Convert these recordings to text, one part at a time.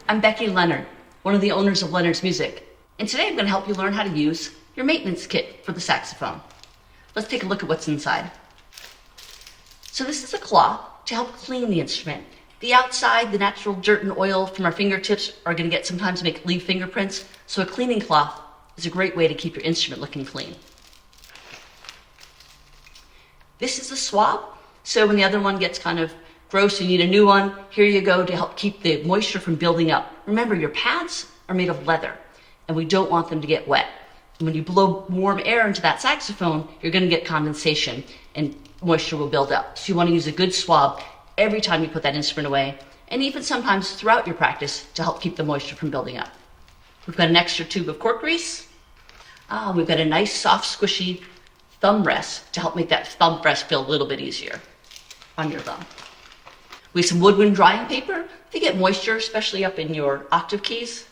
I'm Becky Leonard, one of the owners of Leonards Music, and today I'm going to help you learn how to use your maintenance kit for the saxophone. Let's take a look at what's inside. So this is a cloth to help clean the instrument. The outside, the natural dirt and oil from our fingertips are going to sometimes leave fingerprints, so a cleaning cloth is a great way to keep your instrument looking clean. This is a swab, so when the other one gets kind of gross, you need a new one, here you go to help keep the moisture from building up. Remember, your pads are made of leather, and we don't want them to get wet. And when you blow warm air into that saxophone, you're going to get condensation, and moisture will build up. So you want to use a good swab every time you put that instrument away, and even sometimes throughout your practice to help keep the moisture from building up. We've got an extra tube of cork grease. We've got a nice, soft, squishy thumb rest to help make that thumb rest feel a little bit easier on your thumb. We have some woodwind drying paper. If you get moisture, especially up in your octave keys,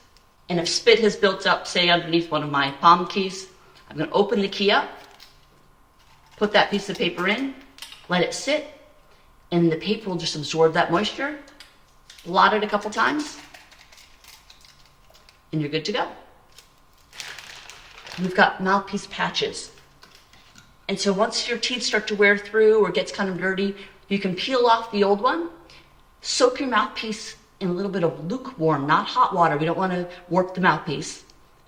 and if spit has built up, say underneath one of my palm keys, I'm going to open the key up, put that piece of paper in, let it sit, and the paper will just absorb that moisture. Blot it a couple times, and you're good to go. We've got mouthpiece patches. And so once your teeth start to wear through or gets kind of dirty, you can peel off the old one, soak your mouthpiece in a little bit of lukewarm, not hot water. We don't want to warp the mouthpiece.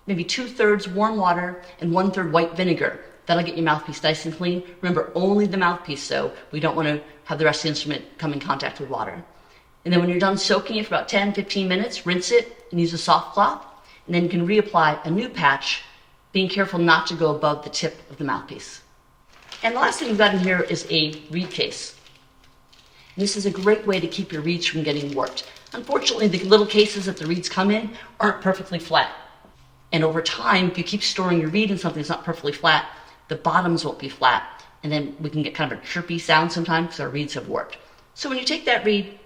Maybe 2/3 warm water and 1/3 white vinegar. That'll get your mouthpiece nice and clean. Remember, only the mouthpiece, though. We don't want to have the rest of the instrument come in contact with water. And then when you're done soaking it for about 10, 15 minutes, rinse it and use a soft cloth. And then you can reapply a new patch, being careful not to go above the tip of the mouthpiece. And the last thing we've got in here is a reed case. And this is a great way to keep your reeds from getting warped. Unfortunately, the little cases that the reeds come in aren't perfectly flat. And over time, if you keep storing your reed in something that's not perfectly flat, the bottoms won't be flat. And then we can get kind of a chirpy sound sometimes because our reeds have warped. So when you take that reed,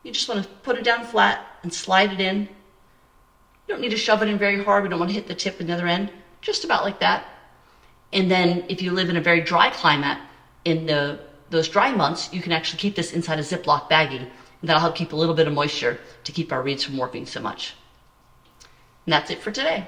you just want to put it down flat and slide it in. You don't need to shove it in very hard. We don't want to hit the tip and the other end. Just about like that. And then if you live in a very dry climate, in those dry months, you can actually keep this inside a Ziploc baggie. And that'll help keep a little bit of moisture to keep our reeds from warping so much. And that's it for today.